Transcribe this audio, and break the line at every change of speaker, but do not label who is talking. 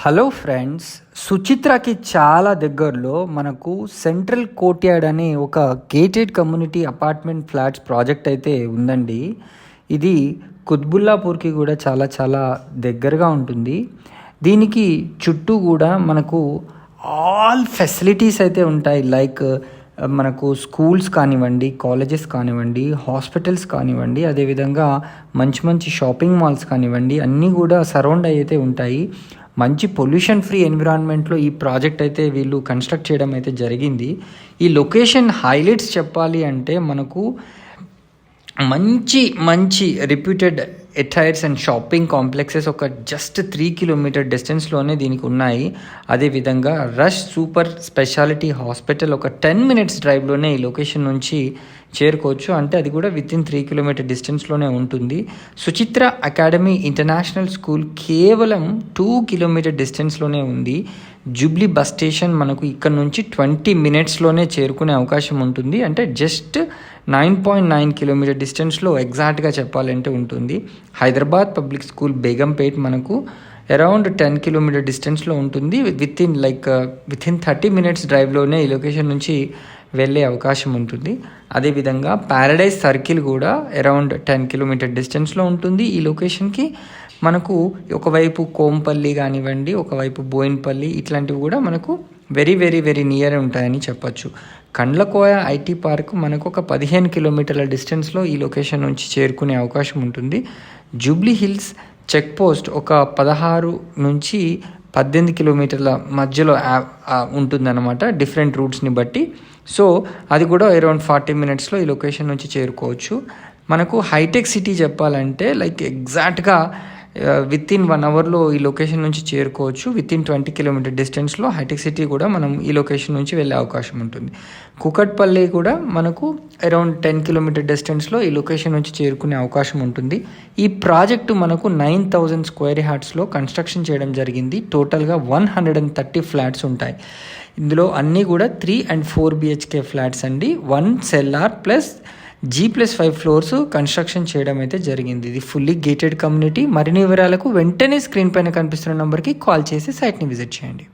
Hello friends, సుచిత్రకి చాలా దగ్గరలో మనకు సెంట్రల్ కోర్ట్యార్డ్ అనే ఒక gated community apartment flats project అయితే ఉందండి. ఇది కుత్బుల్లాపూర్కి కూడా చాలా చాలా దగ్గరగా ఉంటుంది. దీనికి చుట్టూ కూడా మనకు ఆల్ ఫెసిలిటీస్ అయితే ఉంటాయి. లైక్ మనకు స్కూల్స్ కానివ్వండి, కాలేజెస్ కానివ్వండి, హాస్పిటల్స్ కానివ్వండి, అదేవిధంగా మంచి మంచి షాపింగ్ మాల్స్ కానివ్వండి, అన్నీ కూడా సరౌండ్ అయితే ఉంటాయి. మంచి పొల్యూషన్ ఫ్రీ ఎన్విరాన్మెంట్లో ఈ ప్రాజెక్ట్ అయితే వీళ్ళు కన్స్ట్రక్ట్ చేయడం అయితే జరిగింది. ఈ లొకేషన్ హైలైట్స్ చెప్పాలి అంటే మనకు మంచి మంచి రిప్యూటెడ్ ఎటైర్స్ అండ్ షాపింగ్ కాంప్లెక్సెస్ ఒక జస్ట్ 3 కిలోమీటర్ డిస్టెన్స్లోనే దీనికి ఉన్నాయి. అదేవిధంగా రష్ సూపర్ స్పెషాలిటీ హాస్పిటల్ ఒక 10 మినిట్స్ డ్రైవ్లోనే ఈ లొకేషన్ నుంచి చేరుకోవచ్చు. అంటే అది కూడా వితిన్ 3 కిలోమీటర్ డిస్టెన్స్లోనే ఉంటుంది. సుచిత్ర అకాడమీ ఇంటర్నేషనల్ స్కూల్ కేవలం 2 కిలోమీటర్ డిస్టెన్స్లోనే ఉంది. జూబ్లీ బస్ స్టేషన్ మనకు ఇక్కడ నుంచి 20 మినిట్స్లోనే చేరుకునే అవకాశం ఉంటుంది. అంటే జస్ట్ 9.9 కిలోమీటర్ డిస్టెన్స్లో ఎగ్జాక్ట్గా చెప్పాలంటే ఉంటుంది. హైదరాబాద్ పబ్లిక్ స్కూల్ బేగంపేట్ మనకు అరౌండ్ 10 కిలోమీటర్ డిస్టెన్స్లో ఉంటుంది. వితిన్ 30 మినిట్స్ డ్రైవ్లోనే ఈ లొకేషన్ నుంచి వెళ్ళే అవకాశం ఉంటుంది. అదేవిధంగా ప్యారడైజ్ సర్కిల్ కూడా అరౌండ్ 10 కిలోమీటర్ డిస్టెన్స్లో ఉంటుంది. ఈ లొకేషన్కి మనకు ఒకవైపు కోంపల్లి కానివ్వండి, ఒకవైపు బోయిన్పల్లి, ఇట్లాంటివి కూడా మనకు వెరీ వెరీ వెరీ నియర్ ఉంటాయని చెప్పచ్చు. కండ్లకోయ ఐటీ పార్క్ మనకు ఒక 15 కిలోమీటర్ల డిస్టెన్స్లో ఈ లొకేషన్ నుంచి చేరుకునే అవకాశం ఉంటుంది. జూబ్లీ హిల్స్ చెక్ పోస్ట్ ఒక 16 నుంచి 18 కిలోమీటర్ల మధ్యలో ఉంటుందన్నమాట, డిఫరెంట్ రూట్స్ని బట్టి. సో అది కూడా అరౌండ్ 40 మినిట్స్లో ఈ లొకేషన్ నుంచి చేరుకోవచ్చు. మనకు హైటెక్ సిటీ చెప్పాలంటే ఎగ్జాక్ట్గా వితిన్ 1 అవర్లో ఈ లొకేషన్ నుంచి చేరుకోవచ్చు. వితిన్ 20 కిలోమీటర్ డిస్టెన్స్లో హైటెక్ సిటీ కూడా మనం ఈ లొకేషన్ నుంచి వెళ్ళే అవకాశం ఉంటుంది. కూకట్పల్లి కూడా మనకు అరౌండ్ 10 కిలోమీటర్ డిస్టెన్స్లో ఈ లొకేషన్ నుంచి చేరుకునే అవకాశం ఉంటుంది. ఈ ప్రాజెక్టు మనకు 9,000 స్క్వేర్ యార్డ్స్లో కన్స్ట్రక్షన్ చేయడం జరిగింది. టోటల్గా 130 ఫ్లాట్స్ ఉంటాయి. ఇందులో అన్నీ కూడా 3 and 4 BHK ఫ్లాట్స్ అండి. 1 cellar plus G+5 floors construction చేయడం అయితే జరిగింది. ఇది ఫుల్లీ గేటెడ్ కమ్యూనిటీ. మరిన్ని వివరాలకు వెంటనే స్క్రీన్ పైన కనిపిస్తున్న నెంబర్కి కాల్ చేసి సైట్ని విజిట్ చేయండి.